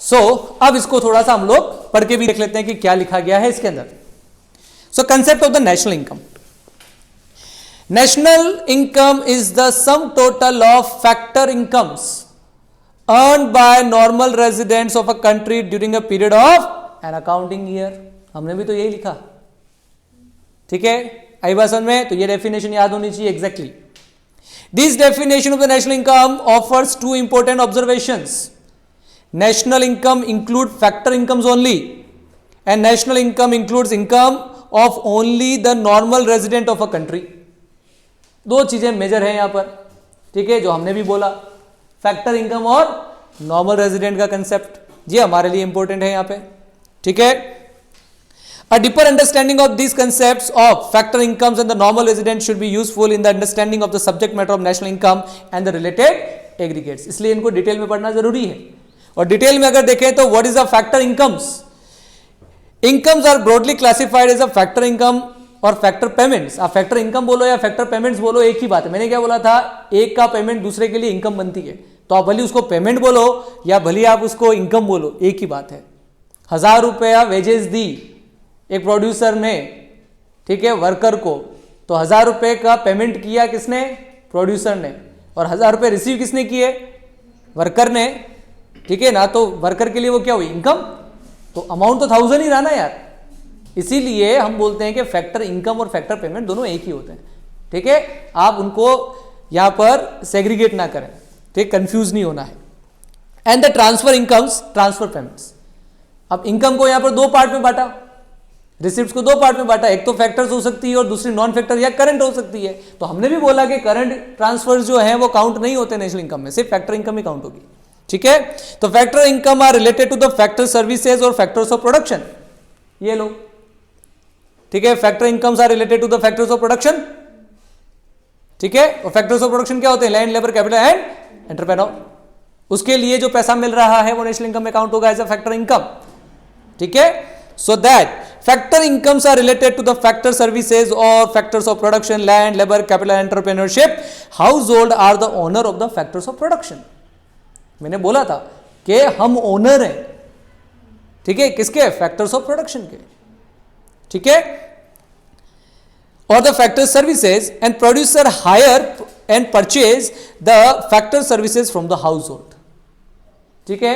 अब इसको थोड़ा सा हम लोग पढ़ के भी देख लेते हैं कि क्या लिखा गया है इसके अंदर। Concept of the national income. National income is the sum total of factor incomes earned by normal residents of a country during a period of an accounting year। हमने भी तो यही लिखा, ठीक है, आई बात समझ में? तो ये डेफिनेशन याद होनी चाहिए exactly. This definition of the national income offers two important observations. National income include factor incomes only and national income includes income of only the normal resident of a country. दो चीजें major हैं यहां पर, ठीक है, जो हमने भी बोला, फैक्टर इनकम और नॉर्मल रेजिडेंट का कंसेप्ट, ये हमारे लिए इंपॉर्टेंट है यहां पे, ठीक है। A deeper understanding of this concepts of factor incomes and the normal resident should be useful in the understanding of the subject matter of national income and the related aggregates. इसलिए इनको detail में पढ़ना जरूरी है। और detail में अगर देखें तो what is a factor incomes? Incomes are broadly classified as a factor income और फैक्टर पेमेंट्स। आप फैक्टर इनकम बोलो या फैक्टर पेमेंट्स बोलो, एक ही बात है। मैंने क्या बोला था, एक का पेमेंट दूसरे के लिए इनकम बनती है, तो आप भले उसको पेमेंट बोलो या भले आप उसको इनकम बोलो, एक ही बात है। 1000 रुपया वेजेस दी एक प्रोड्यूसर ने, ठीक है, वर्कर को, तो 1000 रुपये का पेमेंट किया किसने? प्रोड्यूसर ने। और 1000 रुपये रिसीव किसने किए? वर्कर ने, ठीक है ना। तो वर्कर के लिए वो क्या हुई? इनकम। तो अमाउंट तो 1000 ही रहा ना यार। इसीलिए हम बोलते हैं कि फैक्टर इनकम और फैक्टर पेमेंट दोनों एक ही होते हैं, ठीक है। आप उनको यहां पर सेग्रीगेट ना करें, ठीक, कंफ्यूज नहीं होना है। And the transfer incomes, transfer payments. अब इनकम को यहां पर दो पार्ट में बांटा, रिसिप्ट्स को दो पार्ट में बांटा, एक तो फैक्टर्स हो सकती है और दूसरी नॉन फैक्टर या करंट हो सकती है। तो हमने भी बोला कि करंट ट्रांसफर जो है वो काउंट नहीं होते नेशनल इनकम में, सिर्फ फैक्टर इनकम ही काउंट होगी, ठीक है। तो factor income are related to the factor services और फैक्टर्स ऑफ प्रोडक्शन। ये लो, ठीक है, factor incomes are related to the factors of production, ठीक है। और फैक्टर्स ऑफ प्रोडक्शन क्या होते हैं? Land, labour, capital and entrepreneur. उसके लिए जो पैसा मिल रहा है वो नेशनल इनकम में काउंट होगा एज अ फैक्टर इनकम, ठीक है। So that factor incomes are related to the factor services और factors of production, land, labour, capital, entrepreneurship. Household are the owner of the factors of production. मैंने बोला था कि हम owner हैं, ठीक है, किसके? फैक्टर्स ऑफ प्रोडक्शन के, ठीक है। और the factor services and producer hire and purchase the factor services from the household, ठीक है।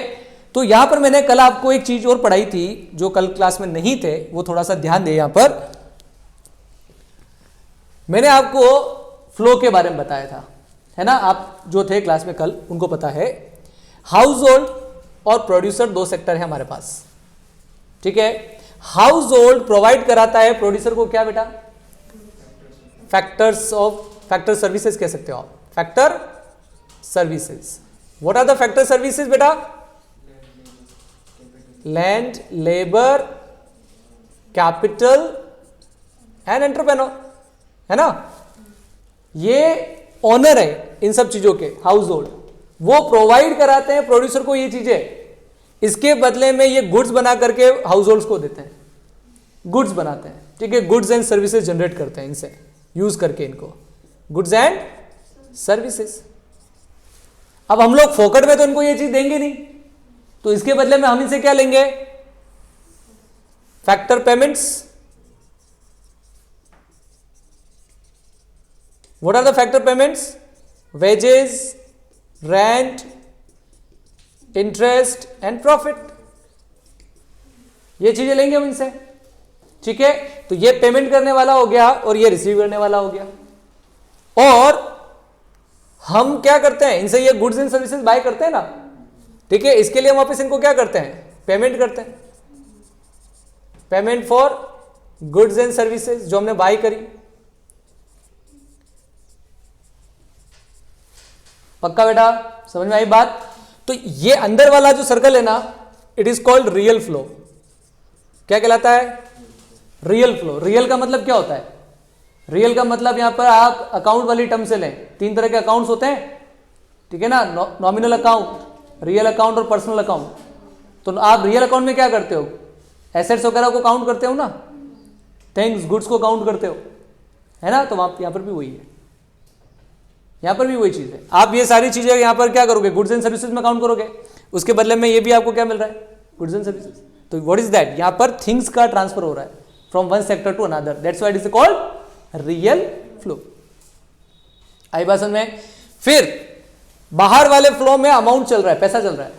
तो यहां पर मैंने कल आपको एक चीज और पढ़ाई थी जो कल क्लास में नहीं थे, वो थोड़ा सा ध्यान दे। यहां पर मैंने आपको फ्लो के बारे में बताया था, है ना। आप जो थे क्लास में कल उनको पता है, हाउस होल्ड और प्रोड्यूसर दो सेक्टर है हमारे पास, ठीक है। हाउस होल्ड प्रोवाइड कराता है प्रोड्यूसर को क्या बेटा? फैक्टर्स ऑफ, फैक्टर सर्विसेज कह सकते हो आप, factor services. What are the factor services बेटा? Land, labour, capital and entrepreneur, है ना। ये ओनर है इन सब चीजों के, हाउस होल्ड। वो प्रोवाइड कराते हैं प्रोड्यूसर को ये चीजें, इसके बदले में ये गुड्स बना करके हाउस होल्ड्स को देते हैं, गुड्स बनाते हैं, ठीक है। गुड्स एंड सर्विसेज जनरेट करते हैं इनसे, यूज करके इनको, गुड्स एंड सर्विसेज। अब हम लोग फोकट में तो इनको ये चीज देंगे नहीं, तो इसके बदले में हम इनसे क्या लेंगे? Factor payments. What are the factor payments? Wages, rent, interest and profit, ये चीजें लेंगे हम इनसे, ठीक है। तो ये पेमेंट करने वाला हो गया और ये रिसीव करने वाला हो गया। और हम क्या करते हैं? इनसे ये गुड्स एंड सर्विसेज बाय करते हैं ना, ठीक है। इसके लिए हम वापस इनको क्या करते हैं? पेमेंट करते हैं, payment for goods and services जो हमने बाय करी। पक्का बेटा, समझ में आई बात? तो ये अंदर वाला जो सर्कल है ना, it is called real flow. क्या कहलाता है? Real flow. रियल का मतलब क्या होता है? रियल का मतलब यहां पर आप अकाउंट वाली टर्म से लें, तीन तरह के अकाउंट्स होते हैं, ठीक है ना। नॉमिनल अकाउंट, रियल अकाउंट और पर्सनल अकाउंट। तो आप रियल अकाउंट में क्या करते हो? एसेट्स वगैरह को काउंट करते हो ना, थिंग्स, गुड्स को काउंट करते हो, है ना। तो यहां पर भी वही है, यहां पर भी वही चीज है। आप ये सारी चीजें यहां पर क्या करोगे? गुड्स एंड सर्विसेज में काउंट करोगे। उसके बदले में ये भी आपको क्या मिल रहा है, गुड्स एंड सर्विसेज। तो व्हाट इज दैट, यहां पर थिंग्स का ट्रांसफर हो रहा है from one sector to another, that's why it is called real flow. आई बात समझ में। फिर बाहर वाले फ्लो में अमाउंट चल रहा है, पैसा चल रहा है,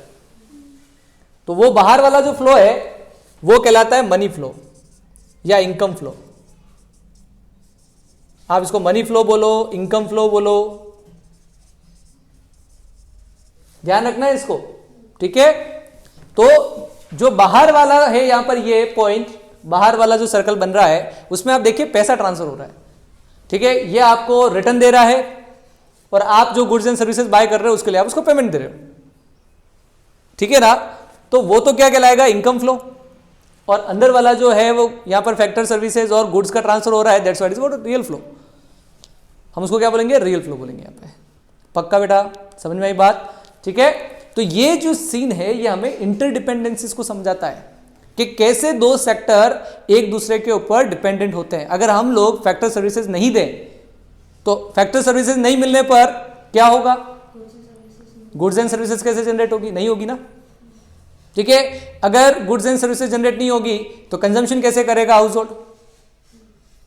तो वो बाहर वाला जो फ्लो है वो कहलाता है मनी फ्लो या इनकम फ्लो। आप इसको मनी फ्लो बोलो, इनकम फ्लो बोलो, ध्यान रखना है इसको, ठीक है। तो जो बाहर वाला है यहां पर ये पॉइंट, बाहर वाला जो सर्कल बन रहा है उसमें आप देखिए पैसा ट्रांसफर हो रहा है, ठीक है। ये आपको रिटर्न दे रहा है और आप जो गुड्स एंड सर्विसेज बाय कर रहे हो उसके लिए आप उसको पेमेंट दे रहे हो, ठीक है ना। तो वो तो क्या कहलाएगा, इनकम फ्लो। और अंदर वाला जो है वो यहां पर फैक्टर सर्विसेज और गुड्स का ट्रांसफर हो रहा है, that's what is called real flow. हम उसको क्या बोलेंगे, रियल फ्लो बोलेंगे यहां पे। पक्का बेटा, समझ में आई बात, ठीक है। तो ये जो सीन है ये हमें इंटरडिपेंडेंसीज को समझाता है कि कैसे दो सेक्टर एक दूसरे के ऊपर डिपेंडेंट होते हैं। अगर हम लोग फैक्टर सर्विसेज नहीं दें तो फैक्टर सर्विसेज नहीं मिलने पर क्या होगा, गुड्स एंड सर्विसेज कैसे जनरेट होगी, नहीं होगी ना, ठीक है। अगर गुड्स एंड सर्विसेज जनरेट नहीं होगी तो कंजम्पशन कैसे करेगा हाउस होल्ड,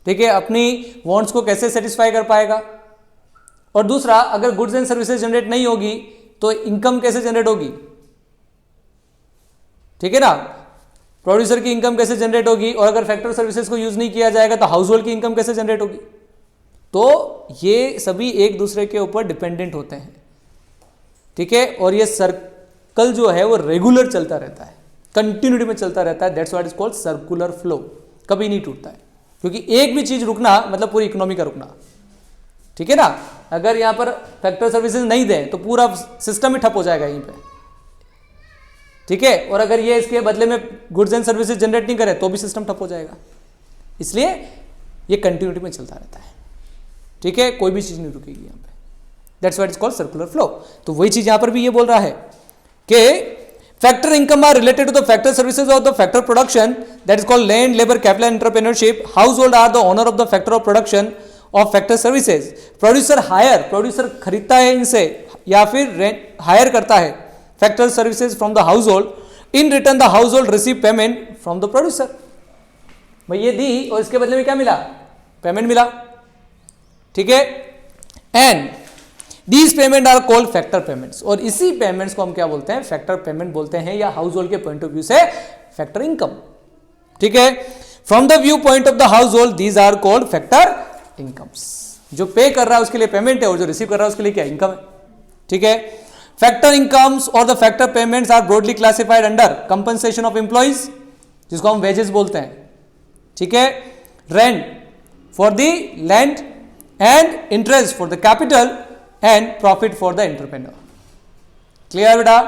ठीक है, अपनी वांट्स को कैसे सेटिस्फाई कर पाएगा। और दूसरा, अगर गुड्स एंड सर्विसेज जनरेट नहीं होगी तो इनकम कैसे जनरेट होगी, ठीक है ना, प्रोड्यूसर की इनकम कैसे जनरेट होगी। और अगर फैक्टर सर्विसेज को यूज नहीं किया जाएगा तो हाउस होल्ड की इनकम कैसे जनरेट होगी। तो ये सभी एक दूसरे के ऊपर डिपेंडेंट होते हैं, ठीक है। और ये सर्कल जो है वो रेगुलर चलता रहता है, कंटिन्यूटी में चलता रहता है, that's what is called circular flow. कभी नहीं टूटता है, क्योंकि एक भी चीज रुकना मतलब पूरी इकोनॉमी का रुकना, ठीक है ना। अगर यहां पर फैक्टर सर्विसेज नहीं दें तो पूरा सिस्टम ही ठप हो जाएगा यहीं पे, ठीक है। और अगर ये इसके बदले में गुड्स एंड सर्विसेज जनरेट नहीं करें तो भी सिस्टम ठप हो जाएगा। इसलिए ये कंटिन्यूटी में चलता रहता है, ठीक है, कोई भी चीज नहीं रुकेगी यहां पे, that's what is called circular flow. तो वही चीज यहां पर भी ये बोल रहा है कि factor income are related to the factor services of the factor production, that is called land, labour, capital, entrepreneurship. Household are the owner of the factor of production of factor services. Producer hire, producer खरीदता है इनसे या फिर hire करता है factor services from the household. In return the household receive payment from the producer. भाई ये दी और इसके बदले में क्या मिला, पेमेंट मिला, ठीक है। And these payment are called factor payments. और इसी पेमेंट्स को हम क्या बोलते हैं, फैक्टर पेमेंट बोलते हैं, या हाउस होल्ड के पॉइंट ऑफ व्यू से फैक्टर इनकम, ठीक है। From the viewpoint of the household these are called factor incomes. जो पे कर रहा है उसके लिए पेमेंट है और जो रिसीव कर रहा है उसके लिए क्या, इनकम है, ठीक है। फैक्टर इनकम्स और the factor payments are broadly classified under compensation of employees, जिसको हम वेजेस बोलते हैं, ठीक है, rent for the land and interest for the capital and profit for the entrepreneur. Clear बेटा।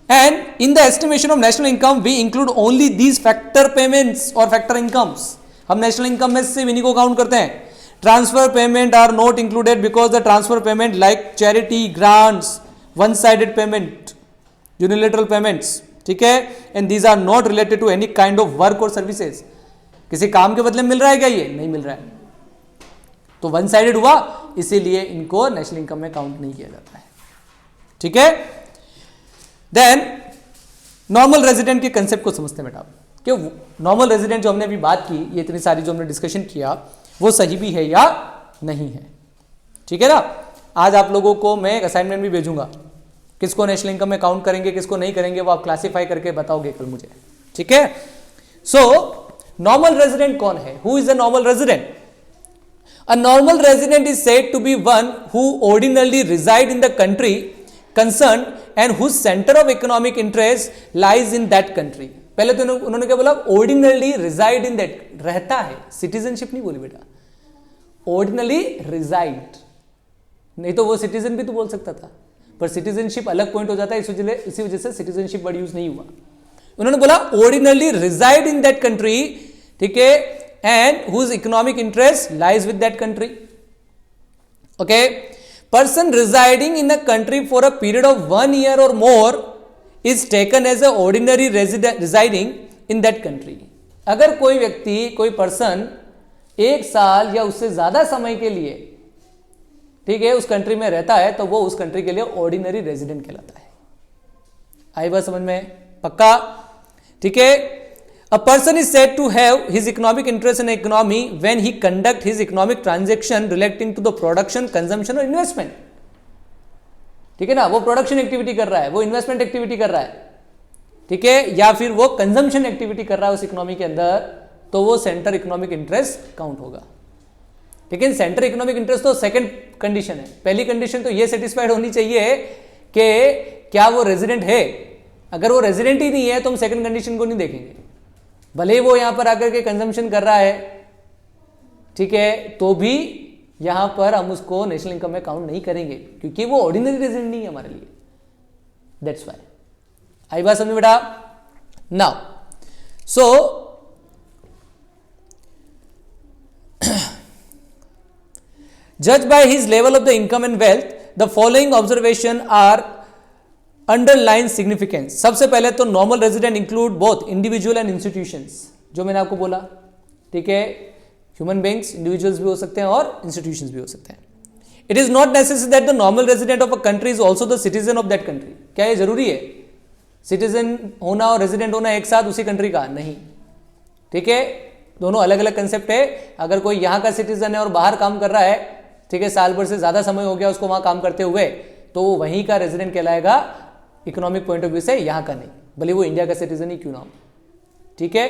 And in the estimation of national income we include only these factor payments और factor incomes. हम national income में से इन्हीं को count करते हैं। Transfer payment are not included because the transfer payment like charity, grants, one sided payment, unilateral payments, ठीक है, and these are not related to any kind of work और सर्विसेज। किसी काम के बदले में मिल रहा है क्या, ये नहीं मिल रहा है, तो वन साइडेड हुआ, इसीलिए इनको नेशनल इनकम में काउंट नहीं किया जाता है, ठीक है। देन नॉर्मल रेजिडेंट के कंसेप्ट को समझते हैं बेटा, कि नॉर्मल रेजिडेंट जो हमने अभी बात की, ये इतनी सारी जो हमने डिस्कशन किया वो सही भी है या नहीं है, ठीक है ना। आज आप लोगों को मैं एक असाइनमेंट भी भेजूंगा, किसको नेशनल इनकम में काउंट करेंगे किसको नहीं करेंगे वो आप क्लासिफाई करके बताओगे कल मुझे, ठीक है। सो नॉर्मल रेजिडेंट कौन है, who is a normal resident? A normal resident is said to be one who ordinarily reside in the country concerned and whose center of economic interest lies in that country. पहले तो उन्होंने क्या बोला, ordinarily reside in that, रहता है, citizenship नहीं बोली बेटा, ordinarily reside, नहीं तो वो citizen भी तो बोल सकता था, पर citizenship अलग पॉइंट हो जाता है, इसी वजह से citizenship वर्ड यूज नहीं हुआ। उन्होंने बोला ordinarily reside in that country, ठीक है, and whose economic interest lies with that country. Okay, person residing in a country for a period of 1 year or more is taken as a ordinary resident residing in that country. अगर कोई व्यक्ति, कोई person 1 साल या उससे ज्यादा समय के लिए, ठीक है, उस कंट्री में रहता है तो वो उस कंट्री के लिए ऑर्डिनरी रेजिडेंट कहलाता है। आई बात समझ में? पक्का? ठीक है। A person is said to have his economic interest in economy when he conduct his economic transaction relating to the production, consumption और इन्वेस्टमेंट। ठीक है ना, वो प्रोडक्शन एक्टिविटी कर रहा है, वो इन्वेस्टमेंट एक्टिविटी कर रहा है, ठीक है, या फिर वो कंजम्पशन एक्टिविटी कर रहा है उस इकोनॉमी के अंदर, तो वो सेंटर इकोनॉमिक इंटरेस्ट काउंट होगा। लेकिन सेंटर इकोनॉमिक इंटरेस्ट तो सेकंड कंडीशन है, पहली कंडीशन तो ये सेटिस्फाइड होनी चाहिए कि क्या वो रेजिडेंट है। अगर वो रेजिडेंट ही नहीं है तो हम सेकंड कंडीशन को नहीं देखेंगे, भले ही वो यहां पर आकर के कंजम्पशन कर रहा है, ठीक है, तो भी यहां पर हम उसको नेशनल इनकम में काउंट नहीं करेंगे क्योंकि वो ऑर्डिनरी रेजिडेंट नहीं है हमारे लिए। That's why. आई बात समझ बेटा? नाउ सो जज by his level of the income and wealth the following observation are underline significance. सबसे पहले तो normal resident include both individual and institutions, जो मैंने आपको बोला, ठीक है, ह्यूमन बींग्स, इंडिविजुअल्स भी हो सकते हैं और इंस्टीट्यूशंस भी हो सकते हैं। It is not necessary that the normal resident of a country is also the citizen of that country. क्या ये जरूरी है सिटीजन होना और रेजिडेंट होना एक साथ उसी कंट्री का? नहीं, ठीक है, दोनों अलग अलग कंसेप्ट है। अगर कोई यहाँ का सिटीजन है और बाहर काम कर रहा है, ठीक है, साल भर से ज्यादा समय हो गया उसको वहां काम करते हुए, तो वो वहीं का रेजिडेंट कहलाएगा इकोनॉमिक पॉइंट ऑफ व्यू से, यहाँ का नहीं, भले वो इंडिया का सिटीजन ही क्यों ना हो, ठीक है।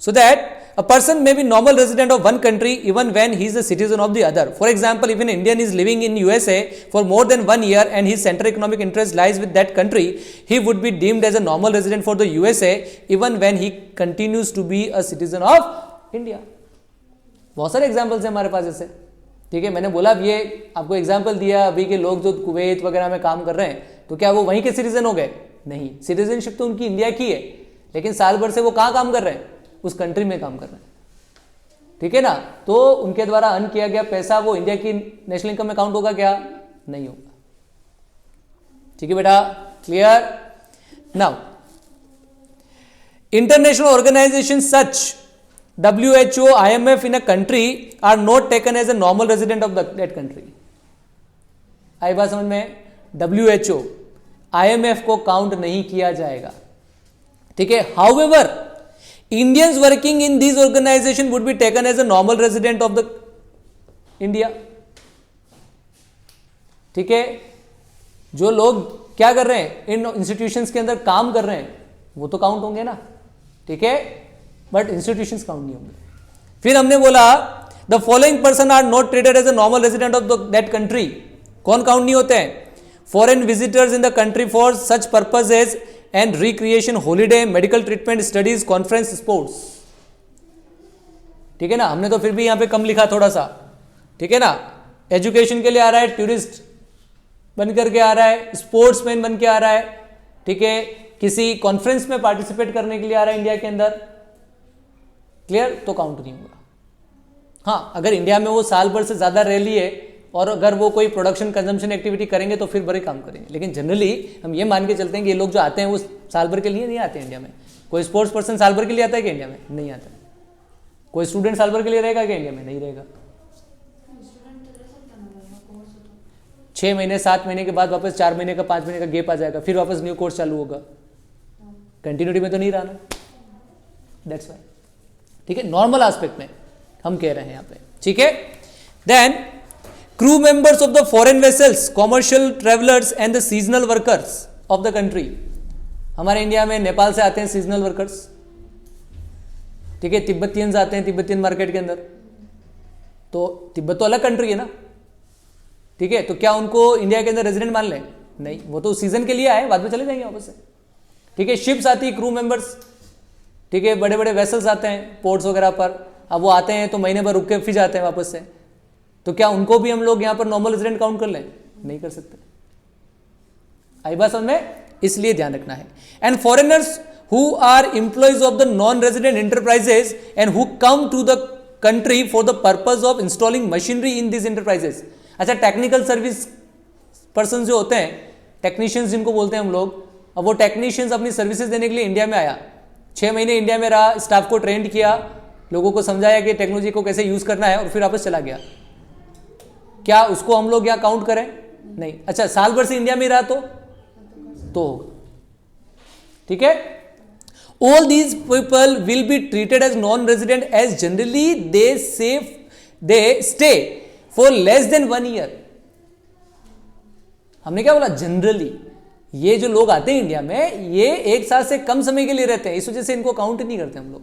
So that a person may be normal resident of one country even when he is a citizen of the other. For example, if an Indian is living in USA for more than 1 year and his central economic interest lies with that country, he would be deemed as a normal resident for the USA even when he continues to be a citizen of India. बहुत सारे examples हैं हमारे पास ऐसे, ठीक है। मैंने बोला अब ये आपको एग्जाम्पल दिया अभी के लोग जो कुवैत वगैरह में काम कर रहे हैं, तो क्या वो वहीं के सिटीजन हो गए? नहीं, सिटीजनशिप तो उनकी इंडिया की है, लेकिन साल भर से वो कहाँ काम कर रहे हैं? उस कंट्री में काम कर रहे हैं, ठीक है ना। तो उनके द्वारा अर्न किया गया पैसा वो इंडिया की नेशनल इनकम में काउंट होगा क्या? नहीं होगा, ठीक है बेटा, clear? Now international organisation such WHO, IMF in a country are not taken as a normal resident of that country. आई बात समझ में? WHO, IMF को काउंट नहीं किया जाएगा, ठीक है। However, Indians working in these organizations would be taken as a normal resident of the India, ठीक है। जो लोग क्या कर रहे हैं इन इंस्टीट्यूशंस के अंदर काम कर रहे हैं वो तो काउंट होंगे ना, ठीक है, बट इंस्टीट्यूशंस काउंट नहीं होंगे। फिर हमने बोला the following person are not treated as a normal resident of that country. कौन काउंट नहीं होते हैं? Foreign visitors in the country for such purposes and recreation, holiday, medical treatment, studies, conference, sports, ठीक है ना। हमने तो फिर भी यहां पे कम लिखा थोड़ा सा, ठीक है ना। एजुकेशन के लिए आ रहा है, टूरिस्ट बन करके आ रहा है, स्पोर्ट्समैन बन के आ रहा है, ठीक है, किसी कॉन्फ्रेंस में पार्टिसिपेट करने के लिए आ रहा है इंडिया के अंदर, क्लियर, तो काउंट नहीं होगा। हाँ, अगर इंडिया में वो साल भर से ज्यादा रह लिए और अगर वो कोई प्रोडक्शन कंजम्पशन एक्टिविटी करेंगे तो फिर बड़े काम करेंगे, लेकिन जनरली हम ये मान के चलते हैं कि ये लोग जो आते हैं वो साल भर के लिए नहीं आते हैं इंडिया में। कोई स्पोर्ट्स पर्सन साल भर के लिए आता है कि इंडिया में? नहीं आता। कोई स्टूडेंट साल भर के लिए रहेगा कि इंडिया में? नहीं रहेगा। 6 महीने 7 महीने के बाद वापस 4 महीने का 5 महीने का गैप आ जाएगा, फिर वापस न्यू कोर्स चालू होगा, कंटिन्यूटी में तो नहीं रहना। दैट्स वाई, ठीक है, नॉर्मल एस्पेक्ट में हम कह रहे हैं यहाँ पे, ठीक है। Then crew members of the foreign vessels, commercial travellers and the seasonal workers of the country. हमारे इंडिया में नेपाल से आते हैं सीजनल वर्कर्स, ठीक है, तिब्बतियंस आते हैं तिब्बतियन मार्केट के अंदर, तो तिब्बत तो अलग कंट्री है ना, ठीक है, तो क्या उनको इंडिया के अंदर रेजिडेंट मान लें? नहीं, वो तो सीजन के लिए आए, बाद में चले जाएंगे वापस से, ठीक है। शिप्स आती है, क्रू मेंबर्स, ठीक है, बड़े बड़े वेसल्स आते हैं पोर्ट्स वगैरह पर, अब वो आते हैं तो महीने भर रुक के फिर जाते हैं वापस से, तो क्या उनको भी हम लोग यहाँ पर नॉर्मल रेजिडेंट काउंट कर लें? नहीं कर सकते। आई बात समझ में? इसलिए ध्यान रखना है। And foreigners who are employees of the non resident enterprises and who come to the country for the purpose of installing machinery in this enterprises. अच्छा, टेक्निकल सर्विस पर्सन जो होते हैं, टेक्नीशियंस जिनको बोलते हैं हम लोग, अब वो टेक्नीशियंस अपनी सर्विसेज देने के लिए इंडिया में आया, 6 महीने इंडिया में रहा, स्टाफ को ट्रेंड किया, लोगों को समझाया कि टेक्नोलॉजी को कैसे यूज करना है और फिर वापस चला गया। क्या उसको हम लोग यहाँ काउंट करें? नहीं। अच्छा, साल भर से इंडिया में रहा तो होगा, ठीक है, all these people will be treated as non-resident as generally they stay for less than 1 year. हमने क्या बोला, जनरली ये जो लोग आते हैं इंडिया में ये 1 साल से कम समय के लिए रहते हैं, इस वजह से इनको काउंट नहीं करते हम लोग,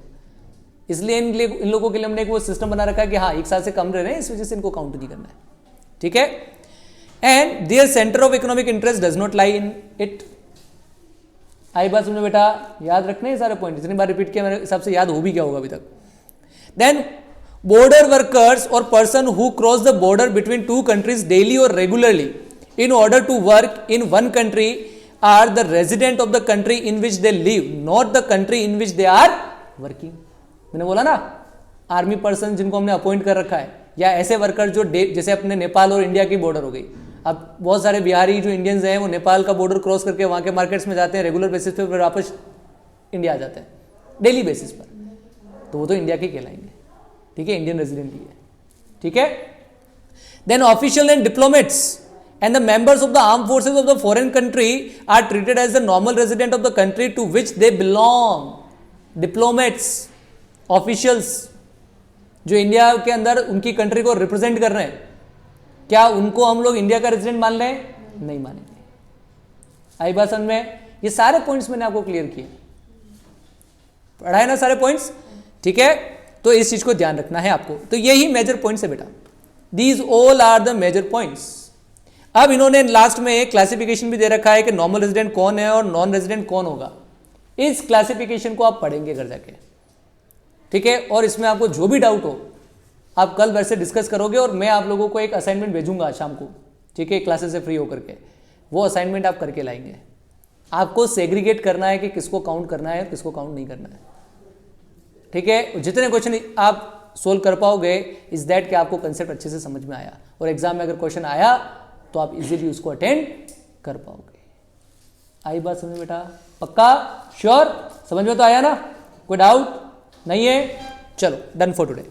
इसलिए इन लोगों के लिए हमने एक वो सिस्टम बना रखा है कि हाँ 1 साल से कम रह रहे हैं, इस वजह से इनको काउंट नहीं करना है, ठीक है. And their centre of economic interest does not lie in it. आई बात समझो बेटा, याद रखने हैं सारे पॉइंट, जितनी बार रिपीट किया मेरे हिसाब से याद हो भी क्या होगा अभी तक. Then border workers or person who cross the border between two countries daily or regularly in order to work in one country are the resident of the country in which they live, not the country in which they are working. मैंने बोला ना, army person जिनको हमने appoint कर रखा है, या ऐसे वर्कर जो जैसे अपने नेपाल और इंडिया की बॉर्डर हो गई. अब बहुत सारे बिहारी जो इंडियंस हैं वो नेपाल का बॉर्डर क्रॉस करके वहाँ के मार्केट्स में जाते हैं रेगुलर बेसिस पे, फिर वापस इंडिया आ जाते हैं डेली बेसिस पर, तो वो तो इंडिया के कहलाएंगे, ठीक है, इंडियन रेजिडेंट ही है, ठीक है. Then official and diplomats and the members of the arm forces of the foreign country are treated as the normal resident of the country to which they belong. Diplomats, officials जो India के अंदर उनकी country को represent कर रहे हैं, क्या उनको हम लोग इंडिया का रेजिडेंट मान लें? नहीं मानेंगे. आई बात समझ में? ये सारे पॉइंट्स मैंने आपको क्लियर किए, पढ़ाए ना सारे पॉइंट्स, ठीक है. तो इस चीज को ध्यान रखना है आपको. तो यही मेजर पॉइंट्स है बेटा, these all are the major points. अब इन्होंने लास्ट में एक क्लासिफिकेशन भी दे रखा है कि नॉर्मल रेजिडेंट कौन है और नॉन रेजिडेंट कौन होगा. इस क्लासिफिकेशन को आप पढ़ेंगे घर जाके, ठीक है. और इसमें आपको जो भी डाउट हो आप कल वैसे डिस्कस करोगे, और मैं आप लोगों को एक असाइनमेंट भेजूंगा शाम को, ठीक है, क्लासेस से फ्री होकर के. वो असाइनमेंट आप करके लाएंगे. आपको सेग्रीगेट करना है कि किसको काउंट करना है किसको काउंट नहीं करना है, ठीक है. जितने क्वेश्चन आप सोल्व कर पाओगे इज दैट कि आपको कंसेप्ट अच्छे से समझ में आया, और एग्जाम में अगर क्वेश्चन आया तो आप इजीली उसको अटेंड कर पाओगे. आई बात समझ में बेटा? पक्का? श्योर? समझ में तो आया ना? कोई डाउट नहीं है? चलो, डन फॉर टुडे.